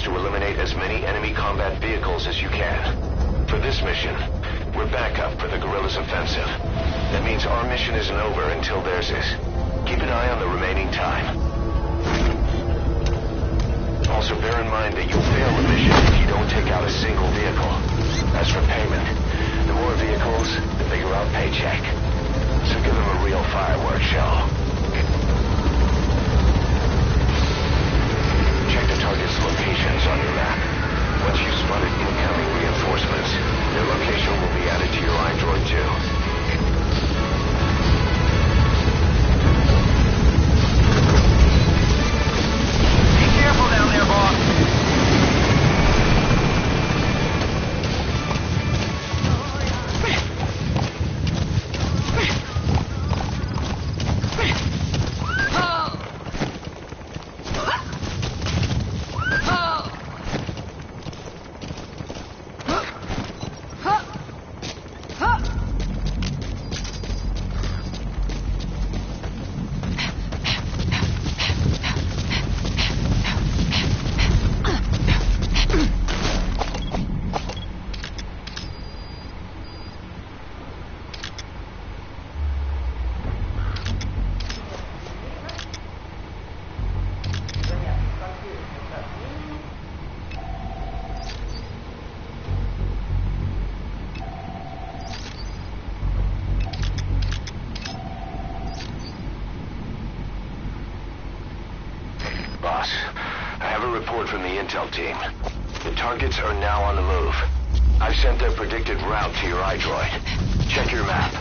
to eliminate as many enemy combat vehicles as you can. For this mission, we're backup for the guerrillas' offensive. That means our mission isn't over until theirs is. Keep an eye on the remaining time. Also bear in mind that you'll fail the mission if you don't take out a single vehicle. As for payment, the more vehicles, the bigger our paycheck. So give them a real fireworks show. Check the target's locations on your map. Once you've spotted incoming reinforcements, their location will be added to your iDroid too. Boss, I have a report from the intel team. The targets are now on the move. I've sent their predicted route to your iDroid. Check your map.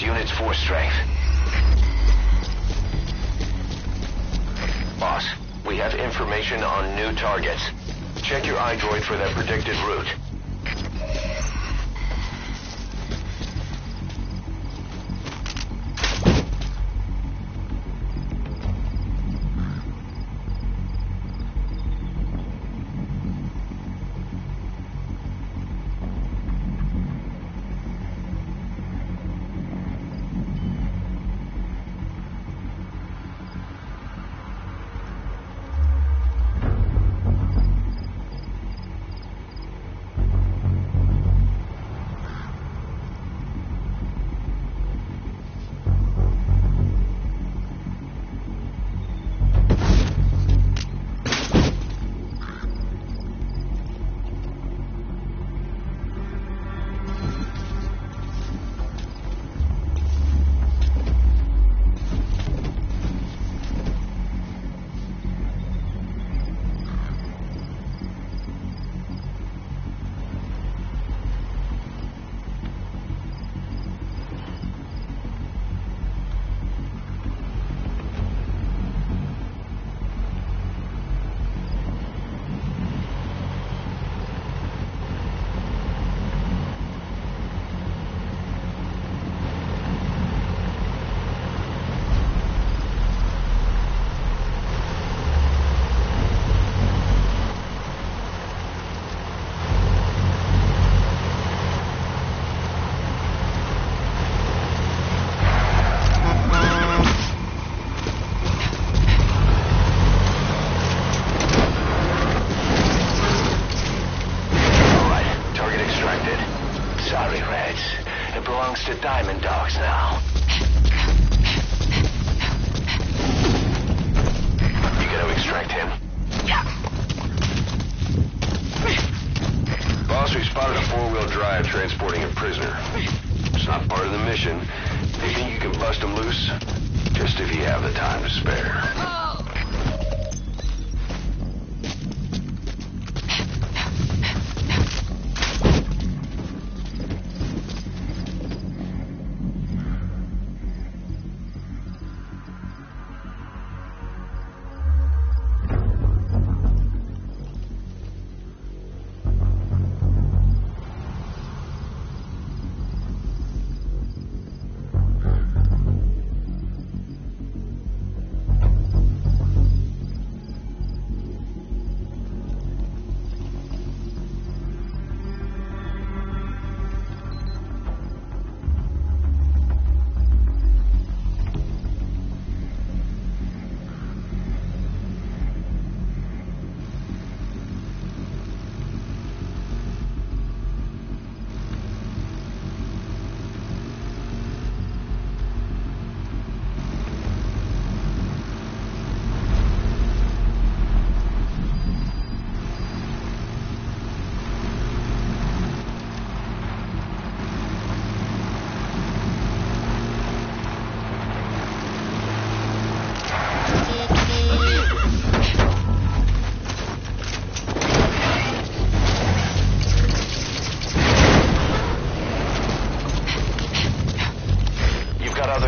Unit's force strength. Boss, we have information on new targets. Check your iDroid for their predicted route. Sorry, Reds. It belongs to Diamond Dogs now. You gonna extract him? Yeah. Boss, we spotted a four-wheel drive transporting a prisoner. It's not part of the mission. Do you think you can bust him loose? Just if you have the time to spare.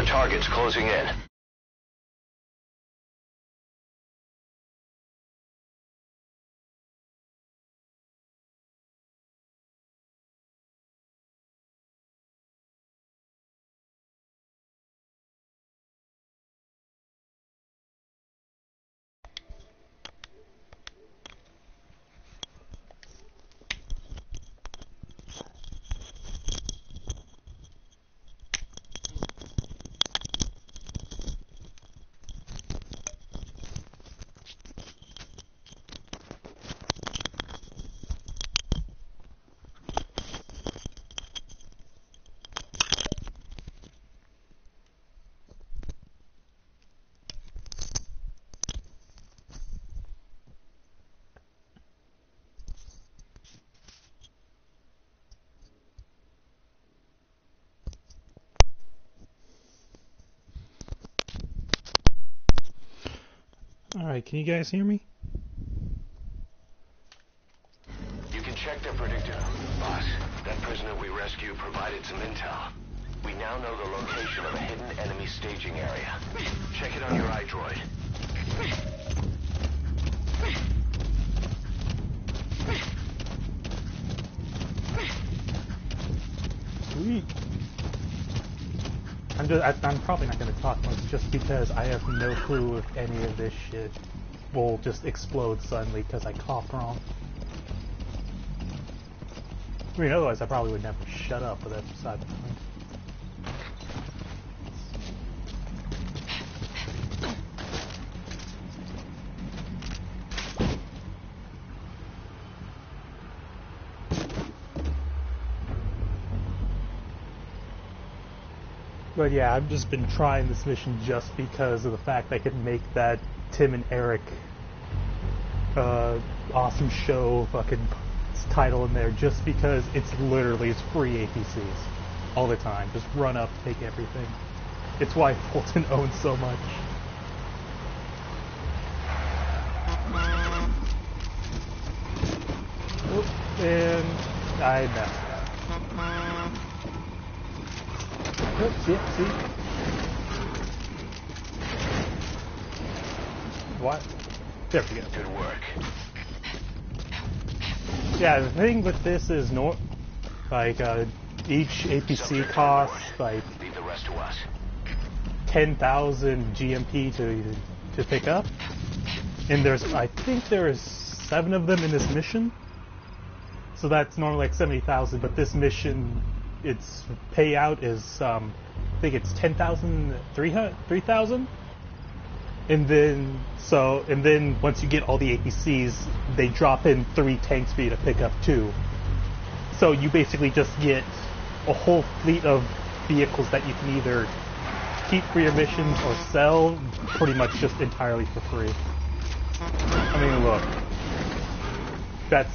Targets closing in. Alright, can you guys hear me? You can check their predictor. Boss, that prisoner we rescued provided some intel. We now know the location of a hidden enemy staging area. Check it on your iDroid. Sweet. I'm probably not going to talk much just because I have no clue if any of this shit will just explode suddenly because I coughed wrong. I mean, otherwise I probably would never shut up, but that's beside the point. But yeah, I've just been trying this mission just because of the fact I could make that Tim and Eric awesome show fucking title in there just because it's free APCs all the time. Just run up, take everything. It's why Fulton owns so much. Oops, and I messed up. Oops, see? What? There we go. Good work. Yeah, the thing with this is each APC costs like Leave the rest to us. 10,000 GMP to pick up, and I think there's 7 of them in this mission. So that's normally like 70,000, but this mission, its payout is I think it's 3,000, and then once you get all the APCs, they drop in 3 tanks for you to pick up too. So you basically just get a whole fleet of vehicles that you can either keep for your missions or sell pretty much just entirely for free. I mean, look, that's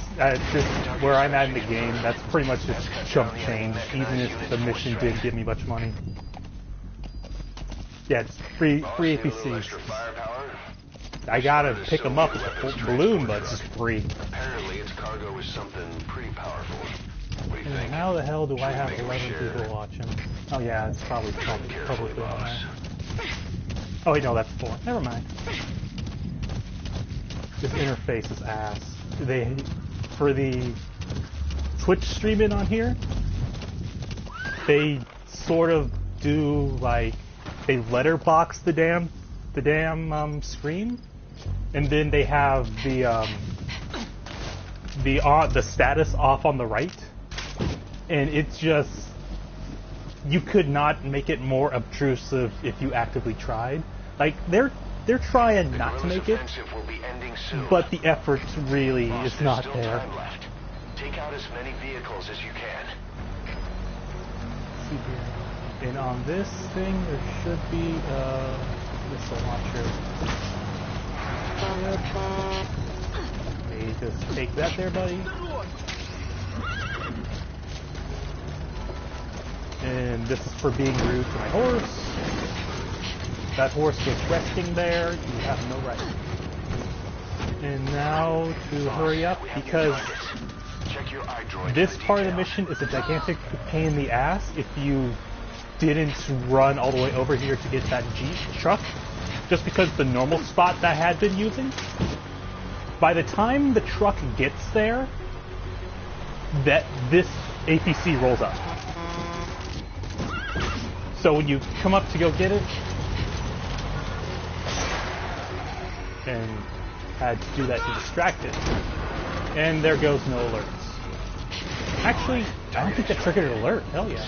just where I'm at in the game. That's pretty much just chump change, even if the mission didn't give me much money. Yeah, it's free APCs. I gotta pick them up with a balloon, but it's just free. Apparently, its cargo is something pretty powerful. What do you think? How the hell do I have 11 people watching? Oh yeah, it's probably publicly on there. Oh wait, no, that's 4. Never mind. This interface is ass. For the Twitch streaming on here, they sort of do like they letterbox the damn screen, and then they have the status off on the right, and it's just, you could not make it more obtrusive if you actively tried. Like they're trying not to make it, but the effort really is not there. Take out as many vehicles as you can. Let's see here. And on this thing there should be missile launcher. Yep. Okay, just take that there, buddy. And this is for being rude to my horse. That horse was resting there. You have no right. And now to hurry up, because this part of the mission is a gigantic pain in the ass if you didn't run all the way over here to get that Jeep truck, just because the normal spot that I had been using, by the time the truck gets there, that this APC rolls up. So when you come up to go get it, and had to do that to distract it, and there goes no alerts. Actually, I don't think that triggered an alert. Hell yeah.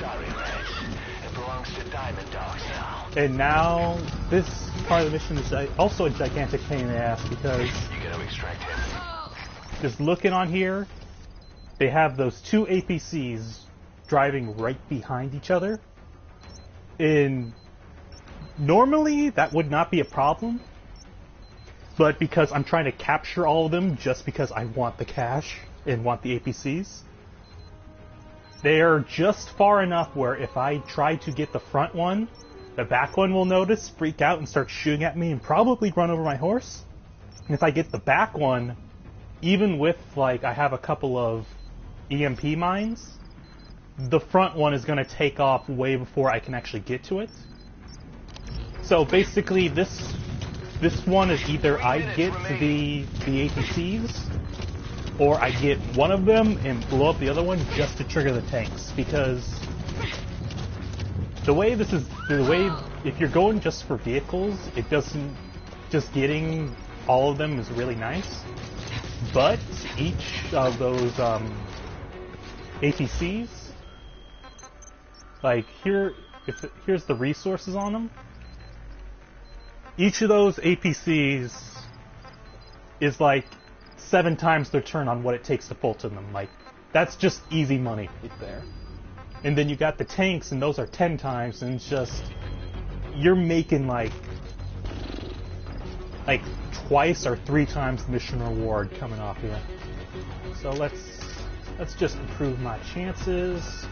It belongs to Diamond Dogs now. And now this part of the mission is also a gigantic pain in the ass, because You gotta extract him. just looking on here, they have those 2 APCs driving right behind each other. And normally that would not be a problem, but because I'm trying to capture all of them just because I want the cash and want the APCs, they are just far enough where if I try to get the front one, the back one will notice, freak out, and start shooting at me and probably run over my horse. And if I get the back one, even with, like, I have a couple of EMP mines, the front one is going to take off way before I can actually get to it. So basically this one is either I get the APCs, or I get one of them and blow up the other one just to trigger the tanks, because if you're going just for vehicles, it doesn't, just getting all of them is really nice, but each of those APCs, like here's the resources on them. Each of those APCs is like 7 times their turn on what it takes to Fulton them. Like, that's just easy money right there. And then you got the tanks, and those are 10 times, and it's just, you're making like twice or 3 times the mission reward coming off here. So let's just improve my chances.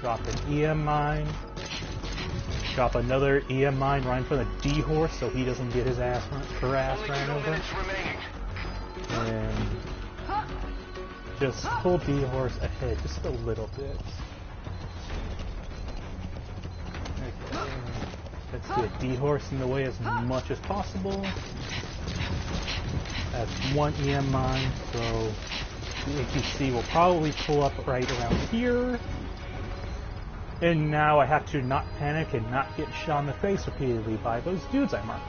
Drop an EM mine. Drop another EM mine right in front of D-Horse so he doesn't get his ass ran over. And just pull D-Horse ahead just a little bit. Okay. Let's get D-Horse in the way as much as possible. That's 1 EM mine, so the APC will probably pull up right around here. And now I have to not panic and not get shot in the face repeatedly by those dudes I marked.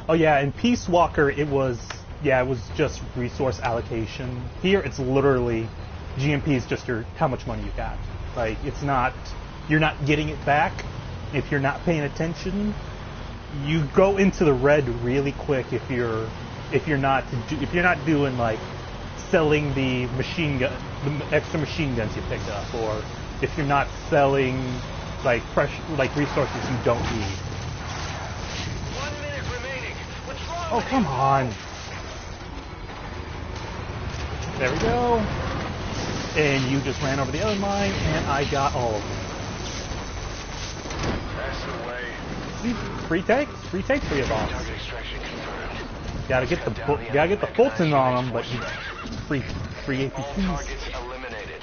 Oh yeah, in Peace Walker it was just resource allocation. Here it's literally GMP is just how much money you got. Like, it's not, you're not getting it back if you're not paying attention. You go into the red really quick if you're not doing like selling the machine gun, the extra machine guns you picked up, or if you're not selling like fresh, like resources you don't need. 1 minute remaining. What's wrong? Oh, come on. There we go. And you just ran over the other mine, and I got all of them. That's the way. See, free takes for your boss. Target extraction confirmed. Gotta get the Fulton on them, but you free All APCs. targets eliminated.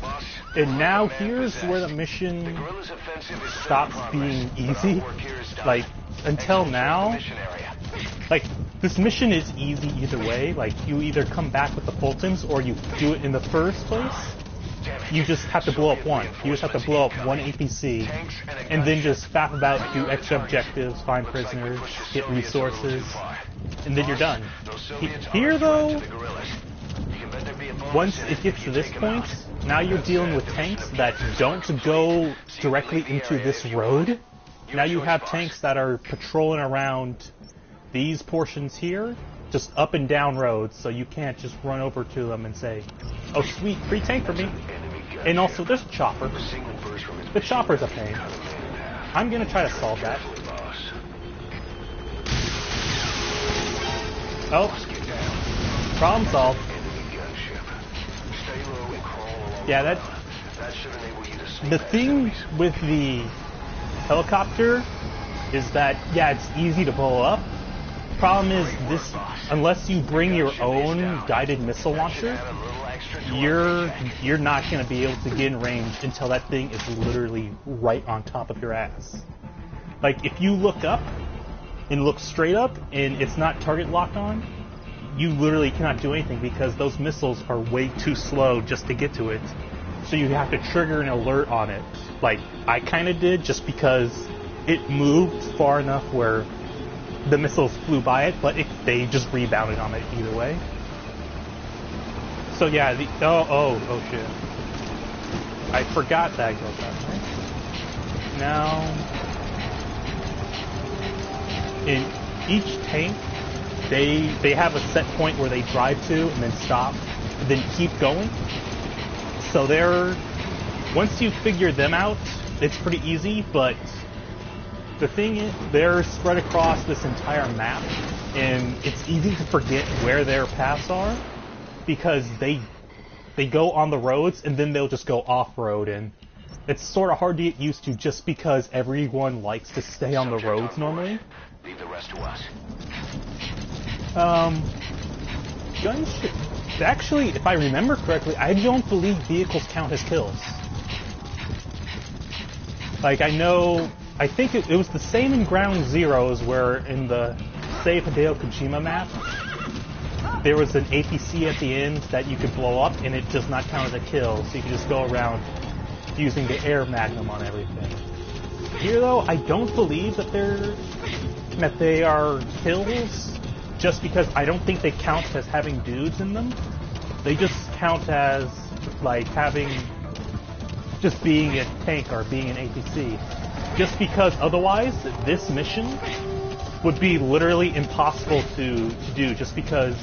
Boss, And now command here's possessed. where the The mission guerrillas' offensive is still stops in progress, being but our easy. work here is done. Like, until Exfiltrate the now, mission area. like, this mission is easy either way. Like, you either come back with the Fultons or you do it in the first place. Damn it. You just have to blow up one. You just have to blow up one APC, and then just faff about, do extra objectives, find prisoners, get resources, and then you're done. Here, though, once it gets to this point, now you're dealing with tanks that don't go directly into this road. Now you have tanks that are patrolling around these portions here, just up and down roads, so you can't just run over to them and say, oh sweet, free tank for me. And also, there's a chopper. The chopper's a pain. I'm gonna try to solve that. Oh, problem solved. Yeah, that. The thing with the helicopter is that, yeah, it's easy to blow up. Problem is, this, unless you bring your own guided missile launcher, you're not going to be able to get in range until that thing is literally right on top of your ass. Like, if you look up and look straight up and it's not target locked on, you literally cannot do anything because those missiles are way too slow just to get to it. So you have to trigger an alert on it. Like I kind of did, just because it moved far enough where the missiles flew by it, but they just rebounded on it either way. So yeah, oh shit. I forgot that goes that way. Now, in each tank, they have a set point where they drive to and then stop, and then keep going. So once you figure them out, it's pretty easy, but the thing is, they're spread across this entire map, and it's easy to forget where their paths are, because they go on the roads, and then they'll just go off-road, and it's sort of hard to get used to just because everyone likes to stay on the roads normally. Leave the rest to us. Guns should... Actually, if I remember correctly, I don't believe vehicles count as kills. Like, I think it was the same in Ground Zeroes, where in the Save Hideo Kojima map, there was an APC at the end that you could blow up, and it does not count as a kill, so you can just go around using the air magnum on everything. Here, though, I don't believe that they are kills, just because I don't think they count as having dudes in them. They just count as, like, just being a tank or being an APC. Just because otherwise, this mission would be literally impossible to do, just because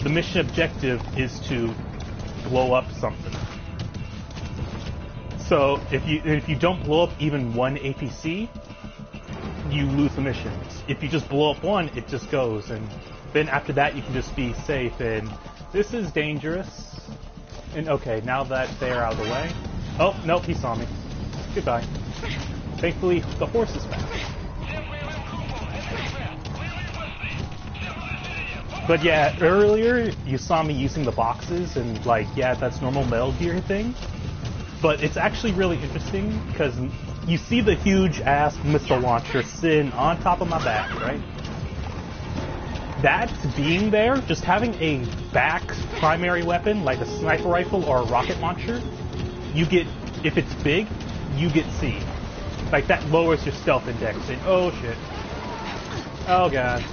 the mission objective is to blow up something. So if you don't blow up even one APC, you lose the mission. If you just blow up one, it just goes, and then after that you can just be safe. And this is dangerous. And okay, now that they're out of the way. Oh, nope, he saw me. Goodbye. Thankfully, the horse is back. But yeah, earlier you saw me using the boxes, and like, yeah, that's normal Metal Gear thing. But it's actually really interesting, because you see the huge-ass missile launcher sitting on top of my back, right? That being there, just having a back primary weapon, like a sniper rifle or a rocket launcher, you get, if it's big, you get C. Like, that lowers your stealth index. And, oh, shit. Oh, God.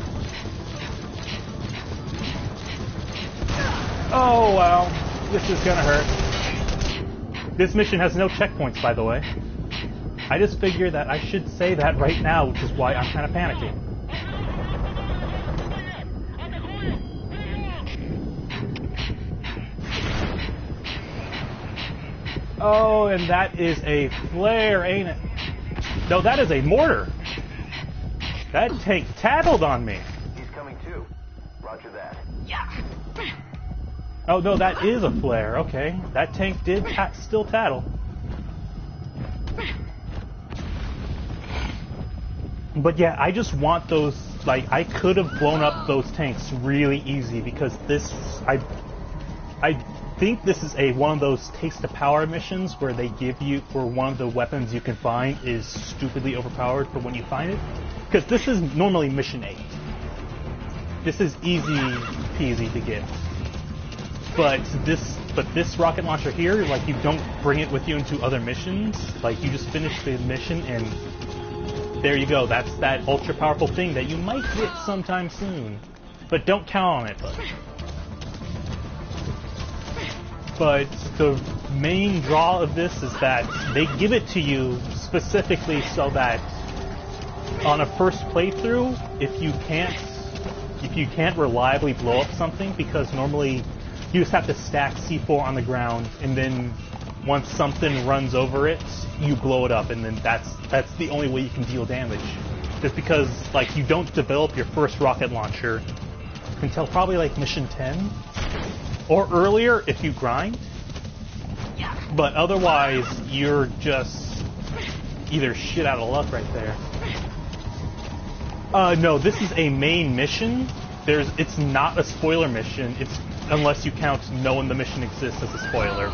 Oh, well. This is gonna hurt. This mission has no checkpoints, by the way. I just figured that I should say that right now, which is why I'm kind of panicking. Oh, and that is a flare, ain't it? No, that is a mortar. That tank tattled on me. He's coming too. Roger that. Oh, no, that is a flare. Okay. That tank did still tattle. But yeah, I just want those, like, I could have blown up those tanks really easy because this, I think this is one of those taste of power missions where they give you, where one of the weapons you can find is stupidly overpowered for when you find it. Because this is normally mission 8. This is easy peasy to get. But this rocket launcher here, like, you don't bring it with you into other missions. Like, you just finish the mission and there you go. That's that ultra powerful thing that you might get sometime soon. But don't count on it. But the main draw of this is that they give it to you specifically so that on a first playthrough, if you can't reliably blow up something, because normally you just have to stack C4 on the ground, and then once something runs over it, you blow it up, and then that's the only way you can deal damage. Just because, like, you don't develop your first rocket launcher until probably like mission 10 or earlier if you grind. But otherwise, you're just either shit out of luck right there. No, this is a main mission. It's not a spoiler mission. It's unless you count knowing the mission exists as a spoiler,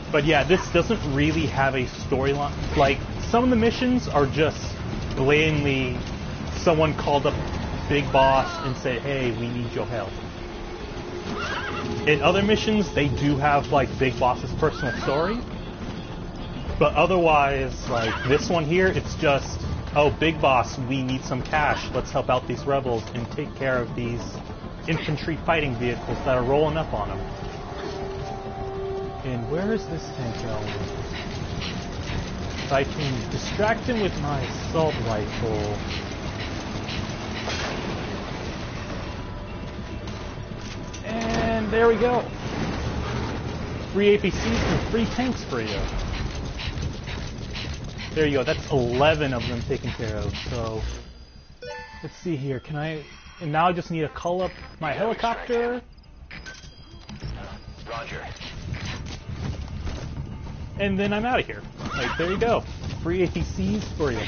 but yeah, this doesn't really have a storyline. Like, some of the missions are just blatantly someone called up Big Boss and said, hey, we need your help. In other missions, they do have, like, Big Boss's personal story. But otherwise, like, this one here, it's just, oh, Big Boss, we need some cash. Let's help out these rebels and take care of these infantry fighting vehicles that are rolling up on them. And where is this tank going? If I can distract him with my assault rifle. And there we go. Free APCs and free tanks for you. There you go. That's 11 of them taken care of. So, let's see here. Can I... And now I just need to call up my helicopter. Roger. And then I'm out of here. Like, there you go. Free APCs for you.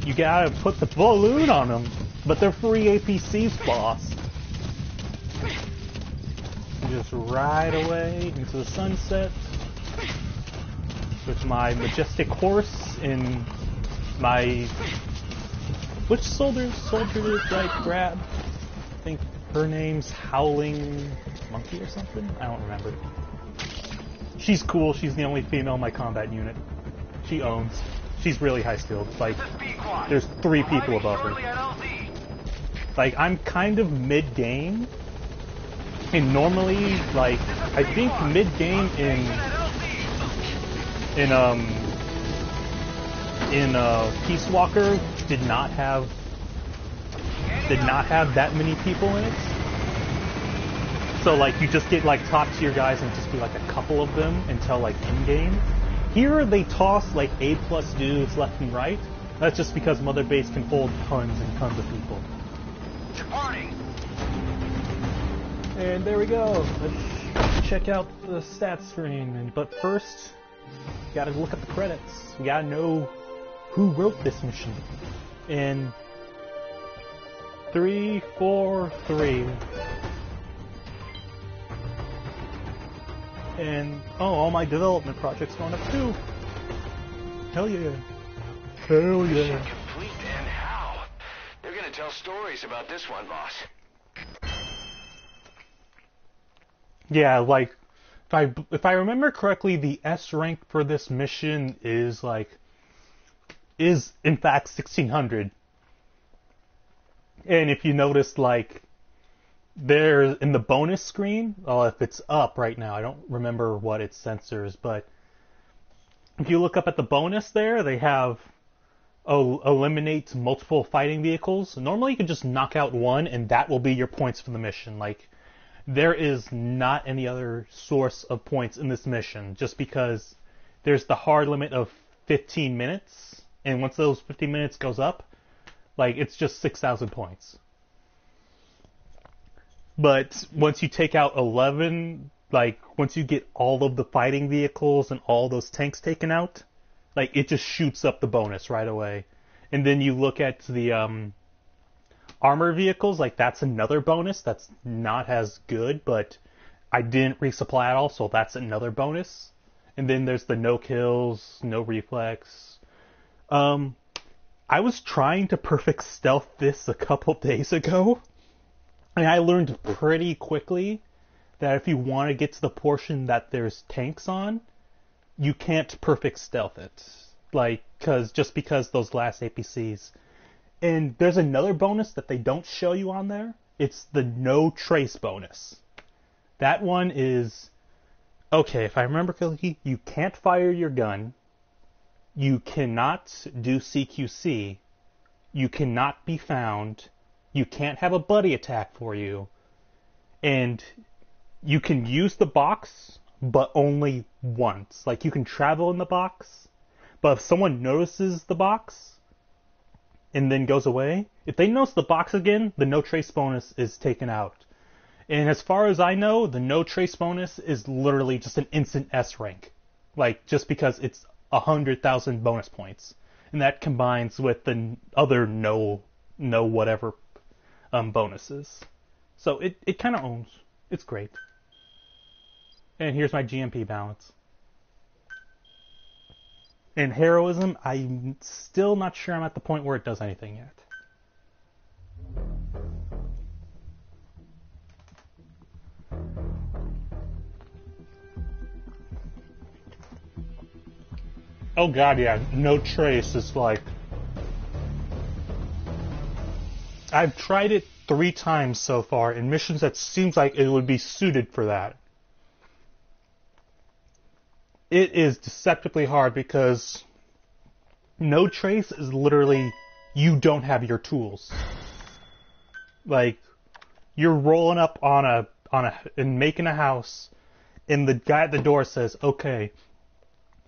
You gotta put the balloon on them, but they're free APCs, boss. Just ride away into the sunset with my majestic horse and my... Which soldier did I grab? I think her name's Howling Monkey or something? I don't remember. She's cool. She's the only female in my combat unit. She owns. She's really high skilled. Like, there's 3 people above her. Like, I'm kind of mid-game. And normally, like, I think mid-game in Peace Walker did not have that many people in it. So, like, you just get, like, top-tier guys and just be, like, a couple of them until, like, in-game. Here, they toss, like, A+ dudes left and right. That's just because Mother Base can hold tons and tons of people. Departing. And there we go. Let's check out the stats screen. But first, we gotta look at the credits. We gotta know who wrote this mission. And 3, 4, 3. And, oh, all my development projects going up too. Hell yeah. Hell yeah. Mission complete, and how? They're gonna tell stories about this one, boss. Yeah, like, if I remember correctly, the S rank for this mission is in fact 1600. And if you notice, like, there in the bonus screen, if it's up right now, I don't remember what it censors, but if you look up at the bonus there, they have eliminate multiple fighting vehicles. Normally you can just knock out one and that will be your points for the mission. Like, there is not any other source of points in this mission, just because there's the hard limit of 15 minutes, and once those 15 minutes goes up, like, it's just 6,000 points. But once you take out 11, like, once you get all of the fighting vehicles and all those tanks taken out, like, it just shoots up the bonus right away. And then you look at the armor vehicles, like, that's another bonus that's not as good, but I didn't resupply at all, so that's another bonus. And then there's the no kills, no reflex. I was trying to perfect stealth this a couple days ago, and I learned pretty quickly that if you want to get to the portion that there's tanks on, you can't perfect stealth it. Like, just because those last APCs. And there's another bonus that they don't show you on there. It's the no trace bonus. That one is, okay, if I remember correctly, you can't fire your gun. You cannot do CQC. You cannot be found. You can't have a buddy attack for you. And you can use the box, but only once. Like, you can travel in the box, but if someone notices the box and then goes away, if they notice the box again, the no trace bonus is taken out. And as far as I know, the no trace bonus is literally just an instant S rank. Like, just because it's 100,000 bonus points. And that combines with the other no whatever bonuses. So it kind of owns. It's great. And here's my GMP balance. In heroism, I'm still not sure I'm at the point where it does anything yet. Oh god, yeah, no trace is like... I've tried it 3 times so far in missions that seems like it would be suited for that. It is deceptively hard because no trace is literally you don't have your tools. Like, you're rolling up and making a house, and the guy at the door says, okay,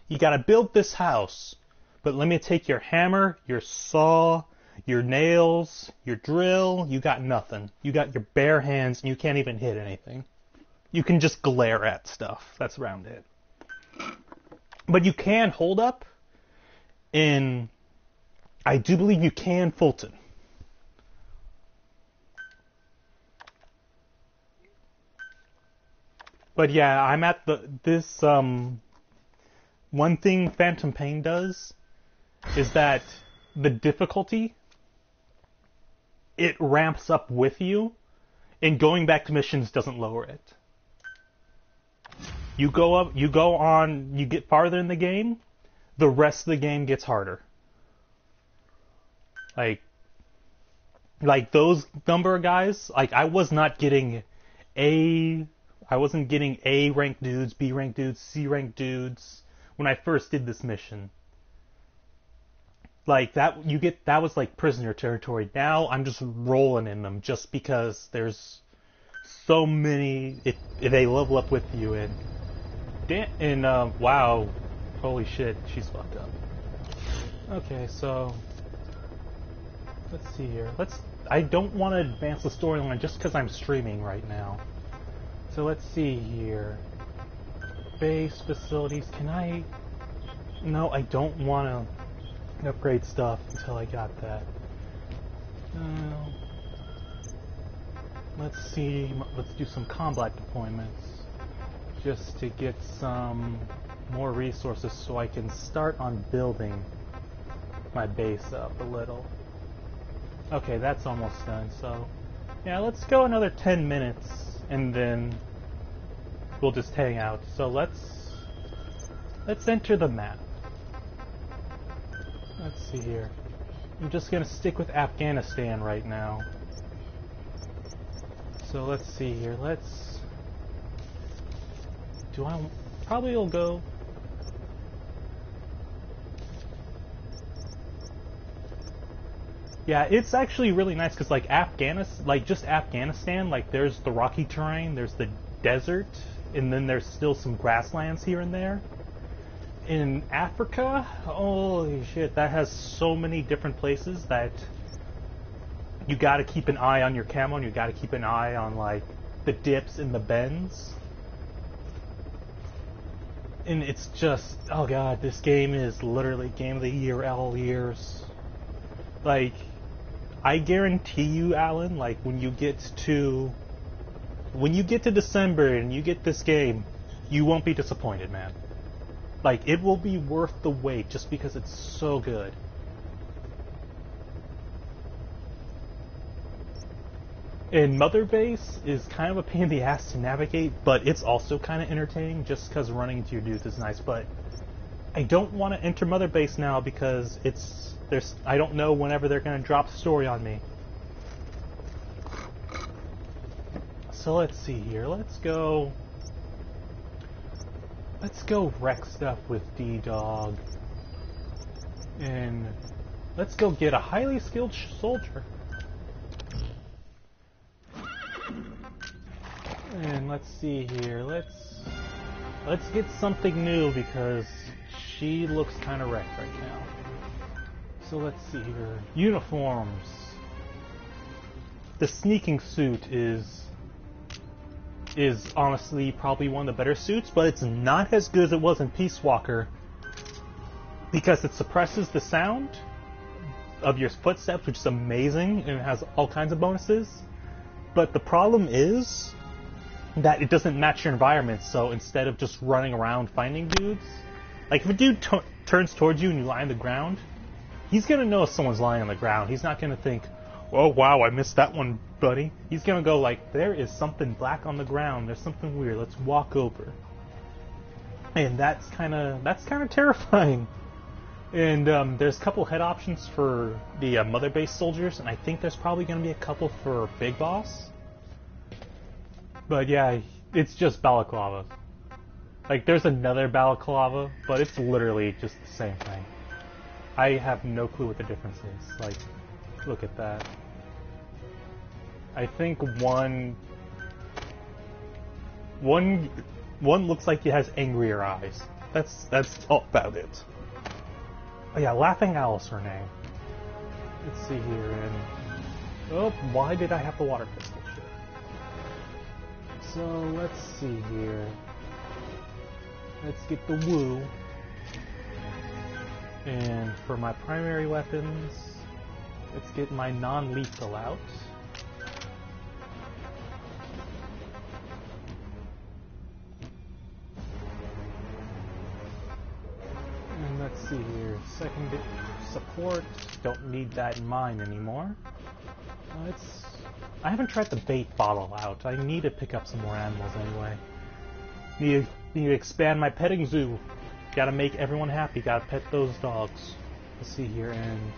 you gotta build this house, but let me take your hammer, your saw, your nails, your drill. You got nothing. You got your bare hands, and you can't even hit anything. You can just glare at stuff. That's around it. But you can hold up in, I do believe you can Fulton. But yeah, I'm at this one thing Phantom Pain does is that the difficulty, it ramps up with you, and going back to missions doesn't lower it. You go up, you go on, you get farther in the game, the rest of the game gets harder. Like those number of guys, like I wasn't getting A rank dudes, B rank dudes, C rank dudes when I first did this mission. Like that was like prisoner territory. Now I'm just rolling in them just because there's so many if they level up with you wow, holy shit, she's fucked up. Okay, so let's see here. I don't want to advance the storyline just because I'm streaming right now. So let's see here. Base facilities. Can I? No, I don't want to upgrade stuff until I got that. Let's see. Let's do some combat deployments just to get some more resources so I can start on building my base up a little. Okay, that's almost done. So yeah, let's go another 10 minutes and then we'll just hang out. So let's enter the map. Let's see here. I'm just gonna stick with Afghanistan right now. So let's see here. Probably will go. Yeah, it's actually really nice because like Afghanistan, like there's the rocky terrain, there's the desert, and then there's still some grasslands here and there. In Africa, holy shit, that has so many different places that you got to keep an eye on your camo, and you got to keep an eye on like the dips and the bends. And it's just, oh god, this game is literally game of the year all years. Like, I guarantee you, Alan, like when you get to December and you get this game, you won't be disappointed, man. Like, it will be worth the wait just because it's so good. And Mother Base is kind of a pain in the ass to navigate, but it's also kind of entertaining just because running into your dudes is nice. But I don't want to enter Mother Base now because I don't know whenever they're going to drop the story on me. So let's see here. Let's go wreck stuff with D-Dog. And let's go get a highly skilled soldier. And let's see here. Let's get something new because she looks kind of wrecked right now. So let's see here. Uniforms. The sneaking suit is honestly probably one of the better suits, but it's not as good as it was in Peace Walker because it suppresses the sound of your footsteps, which is amazing, and it has all kinds of bonuses. But the problem is that it doesn't match your environment, so instead of just running around finding dudes, like if a dude turns towards you and you lie on the ground, he's gonna know if someone's lying on the ground. He's not gonna think, oh wow, I missed that one, buddy. He's gonna go like, there is something black on the ground, there's something weird, let's walk over. And that's kinda terrifying. And there's a couple head options for the Mother Base soldiers, and I think there's probably gonna be a couple for Big Boss. But yeah, it's just balaclava. Like, there's another balaclava, but it's literally just the same thing. I have no clue what the difference is. Like, look at that. I think one looks like it has angrier eyes. That's all about it. Oh yeah, Laughing Owl's her name. Let's see here, and oh, why did I have the water pistol? So let's see here. Let's get the Woo. And for my primary weapons, let's get my non-lethal out. And let's see here. Second support. Don't need that in mine anymore. I haven't tried the bait bottle out. I need to pick up some more animals anyway. Need to expand my petting zoo. Gotta make everyone happy. Gotta pet those dogs. Let's see here, and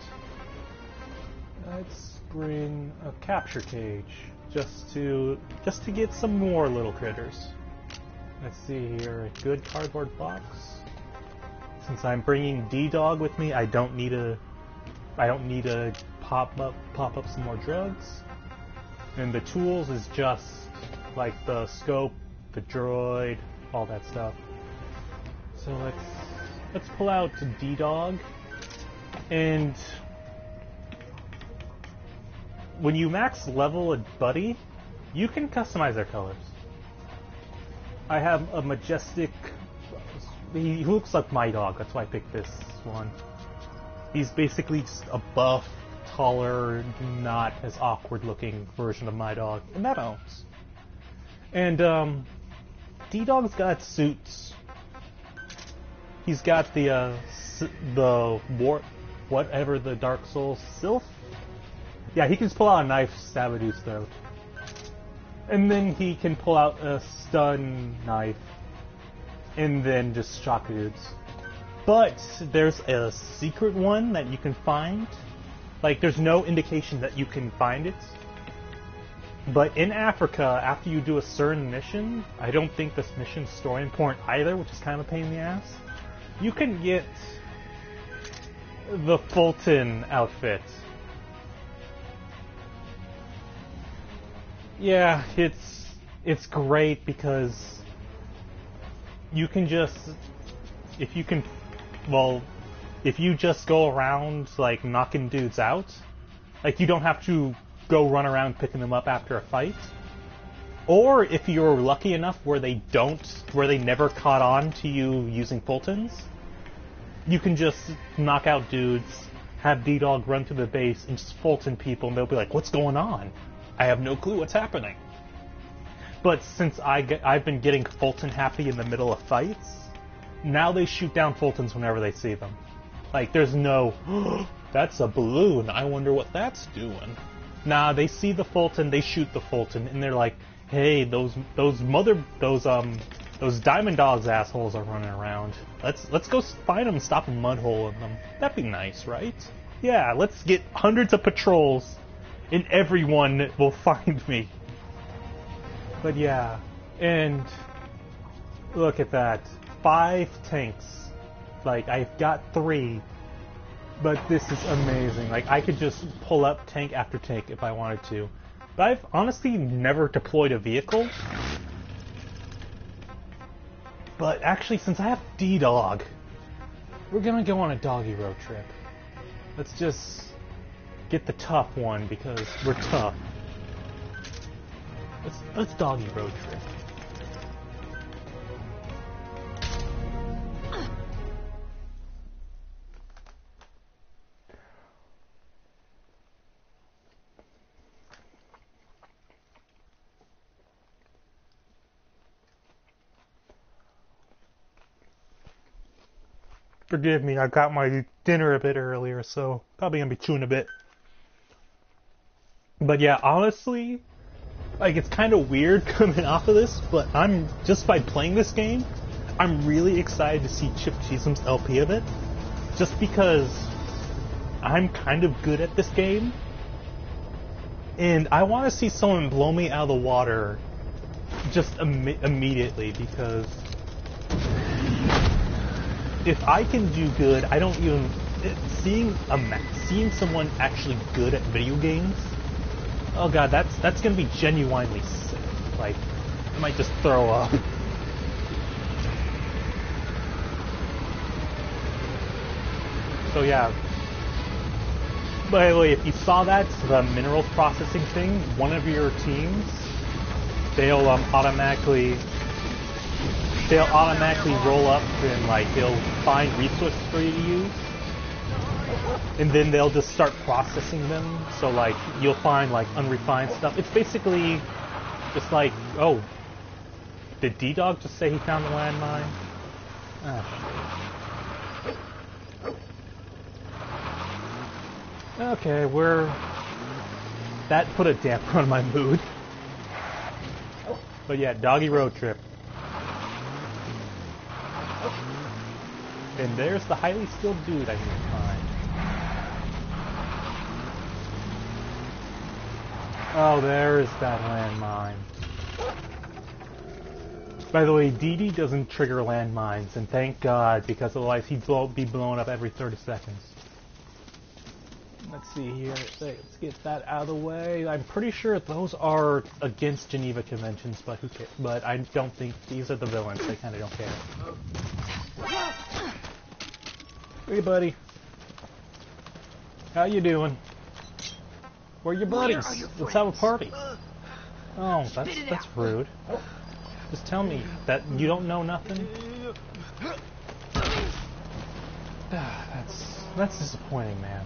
let's bring a capture cage just to get some more little critters. Let's see here, a good cardboard box. Since I'm bringing D-Dog with me, I don't need to pop up some more drugs. And the tools is just like the scope, the droid, all that stuff. So let's pull out D-Dog. And when you max level a buddy, you can customize their colors. I have a majestic. He looks like my dog. That's why I picked this one. He's basically just a buff, taller, not as awkward looking version of my dog, and that owns. And D-Dog's got suits. He's got the whatever the Dark Souls Sylph. Yeah, he can pull out a knife, stab a dude's throat, and then he can pull out a stun knife, and then just shock dudes. But there's a secret one that you can find. Like, there's no indication that you can find it. But in Africa, after you do a certain mission, I don't think this mission's story important either, which is kind of a pain in the ass. You can get the Fulton outfit. Yeah, it's great because you can just, if you can, well, if you just go around like knocking dudes out, like you don't have to go run around picking them up after a fight. Or if you're lucky enough where they never caught on to you using Fultons, you can just knock out dudes, have D-Dog run through the base and just Fulton people, and they'll be like, "What's going on? I have no clue what's happening." But since I've been getting Fulton happy in the middle of fights, now they shoot down Fultons whenever they see them. Like, there's no, "Oh, that's a balloon, I wonder what that's doing." Nah, they see the Fulton, they shoot the Fulton, and they're like, "Hey, those Diamond Dogs assholes are running around. Let's go find them and stop a mudhole in them. That'd be nice, right? Yeah, let's get hundreds of patrols, and everyone will find me." But yeah, and look at that. 5 tanks. Like, I've got 3, but this is amazing. Like, I could just pull up tank after tank if I wanted to. But I've honestly never deployed a vehicle. But actually, since I have D-Dog, we're gonna go on a doggy road trip. Let's just get the tough one because we're tough. Let's doggy road trip. Forgive me, I got my dinner a bit earlier, so probably gonna be chewing a bit. But yeah, honestly, like, it's kind of weird coming off of this, but I'm, just by playing this game, I'm really excited to see Chip Cheesum's LP of it, just because I'm kind of good at this game, and I want to see someone blow me out of the water just immediately, because if I can do good, I don't even... Seeing someone actually good at video games, oh god, that's gonna be genuinely sick. Like, I might just throw up. So yeah. By the way, if you saw that, the minerals processing thing, one of your teams, they'll automatically roll up and, like, they'll find resources for you to use, and then they'll just start processing them. So, like, you'll find, like, unrefined stuff. It's basically just like, oh, did D-Dog just say he found the landmine? Ah, shit. Okay, that put a damper on my mood. But yeah, doggy road trip. And there's the highly skilled dude I need to find. Oh, there's that landmine. By the way, DD doesn't trigger landmines, and thank God, because otherwise he'd be blown up every 30 seconds. Let's see here. Let's get that out of the way. I'm pretty sure those are against Geneva Conventions, but who cares? But I don't think these are the villains. They kind of don't care. Hey, buddy. How you doing? Where are your buddies? Let's have a party. Oh, that's rude. Just tell me that you don't know nothing. That's disappointing, man.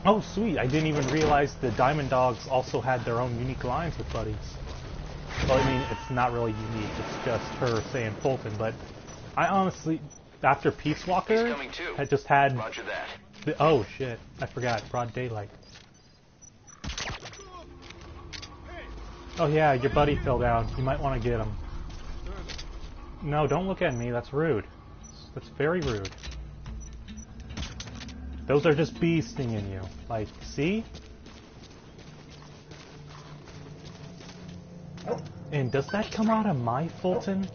Oh, sweet. I didn't even realize the Diamond Dogs also had their own unique lines with buddies. Well, I mean, it's not really unique. It's just her saying Fulton, but I honestly, after Peace Walker, had just had... Roger that. Oh, shit. I forgot. Broad daylight. Oh, yeah, your buddy fell down. You might want to get him. No, don't look at me. That's rude. That's very rude. Those are just bees stinging you. Like, see? And does that come out of my Fulton?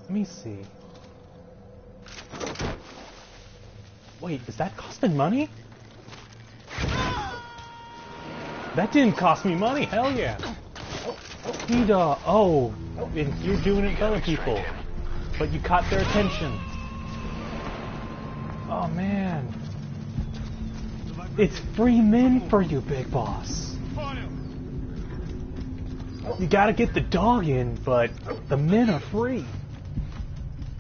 Let me see. Wait, is that costing money? That didn't cost me money, hell yeah! Dog. Oh, and you're doing it to other people. But you caught their attention. Oh man. It's free men for you, Big Boss. You gotta get the dog in, but the men are free.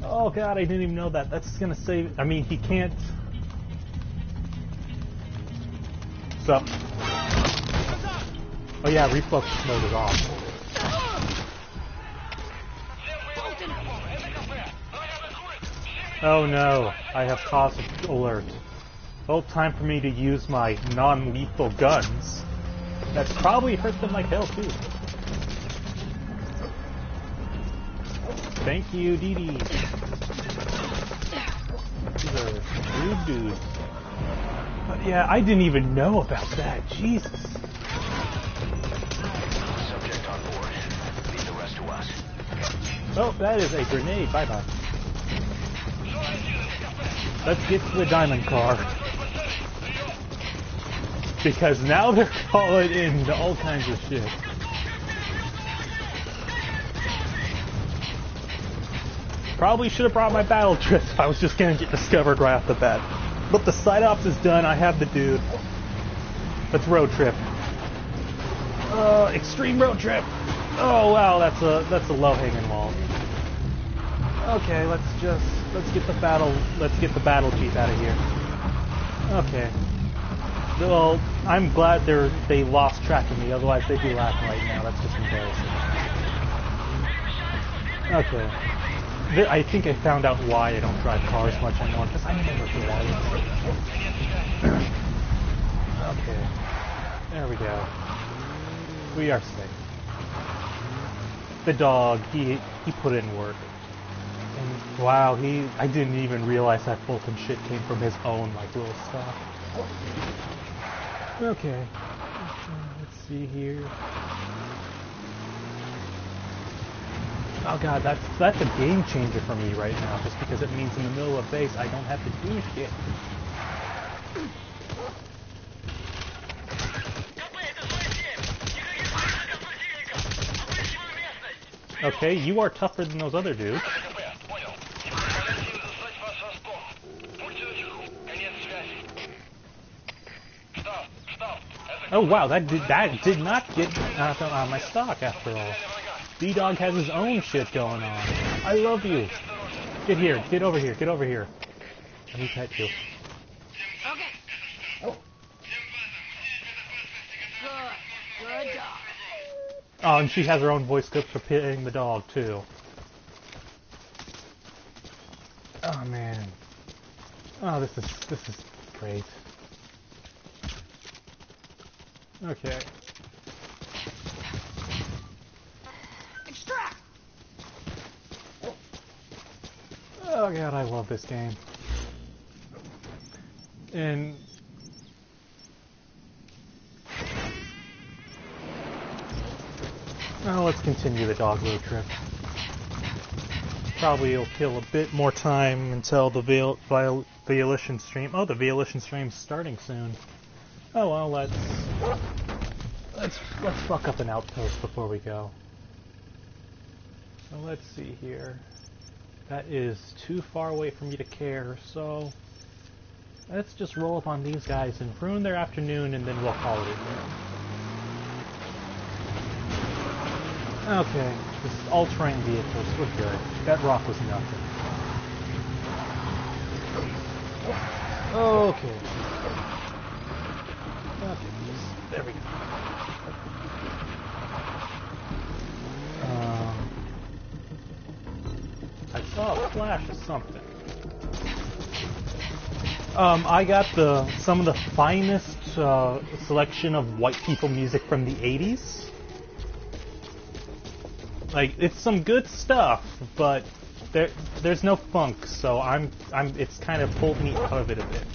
Oh god, I didn't even know that. That's gonna save... I mean, he can't... Sup? Oh yeah, reflex mode is off. Oh no, I have cost alert. Well, time for me to use my non-lethal guns. That's probably hurt them like hell too. Thank you, Dee Dee. These are rude dudes. But yeah, I didn't even know about that. Jesus. Subject on board. Leave the rest to us. Oh, that is a grenade. Bye-bye. Let's get to the diamond car. Because now they're calling in all kinds of shit. Probably should have brought my battle trip if I was just gonna get discovered right off the bat. But the side ops is done, I have the dude. Let's road trip. Extreme road trip! Oh wow, that's a low-hanging wall. Okay, let's get the battle chief out of here. Okay. Well, I'm glad they lost track of me, otherwise they'd be laughing right now. That's just embarrassing. Okay. I think I found out why I don't drive cars much anymore, because I never get out of it. Okay. There we go. We are safe. The dog, he put in work. And wow, I didn't even realize that Fulton shit came from his own, like, little stuff. Okay. Let's see here. Oh god, that's a game changer for me right now, just because it means in the middle of base I don't have to do shit. Okay, you are tougher than those other dudes. Oh wow, that did not get on my stock after all. D-Dog has his own shit going on. I love you. Get here, get over here, get over here. Let me pet you. Okay. Oh. Good dog. Oh, and she has her own voice clip for petting the dog too. Oh man. Oh, this is great. Okay. Extract. Oh god, I love this game. And now let's continue the dog road trip. Probably it'll kill a bit more time until the Volition stream. Oh, the Volition stream's starting soon. Oh well, let's fuck up an outpost before we go. So let's see here. That is too far away for me to care, so let's just roll up on these guys and ruin their afternoon, and then we'll call it a day. Okay, just all-terrain vehicles, we're good. That rock was nothing. Okay. Okay, there we go. I saw a flash of something. I got some of the finest selection of white people music from the 80s. Like, it's some good stuff, but there's no funk, so it's kind of pulled me out of it a bit.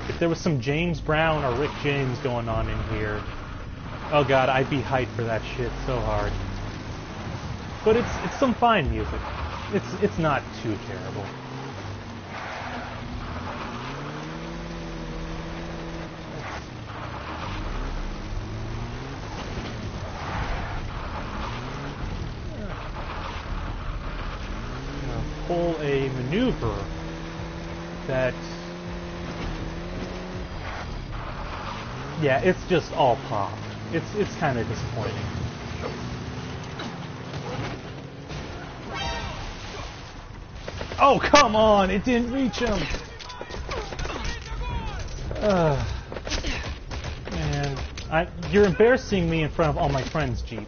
If there was some James Brown or Rick James going on in here, oh god, I'd be hyped for that shit so hard. But it's some fine music. It's not too terrible. pull a maneuver that... Yeah, it's just all pop. It's kind of disappointing. Oh, come on! It didn't reach him! Man, you're embarrassing me in front of all my friends, Jeep.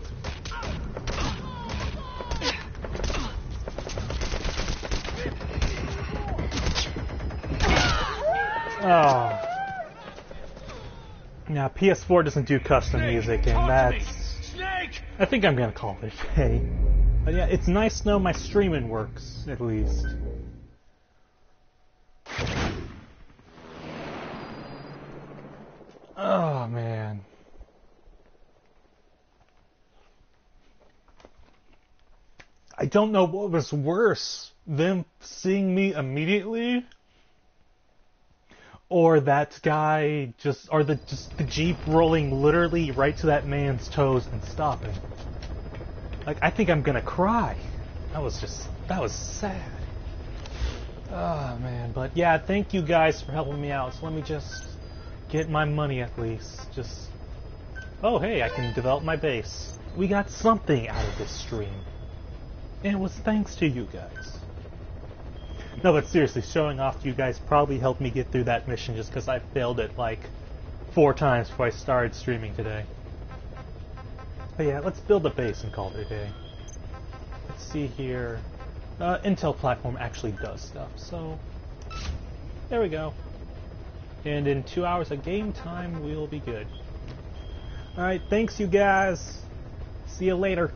Oh. Now, PS4 doesn't do custom music, and that's... I think I'm gonna call it a day. But yeah, it's nice to know my streaming works, at least. Oh, man. I don't know what was worse, them seeing me immediately, or that guy or the Jeep rolling literally right to that man's toes and stopping. Like, I think I'm gonna cry. That was sad. Oh, man. But yeah, thank you guys for helping me out. So let me just get my money at least. Oh, hey, I can develop my base. We got something out of this stream. And it was thanks to you guys. No, but seriously, showing off to you guys probably helped me get through that mission just because I failed it like 4 times before I started streaming today. But yeah, let's build a base and call it a day. Let's see here. Intel platform actually does stuff, so there we go. And in 2 hours of game time, we'll be good. Alright, thanks you guys. See you later.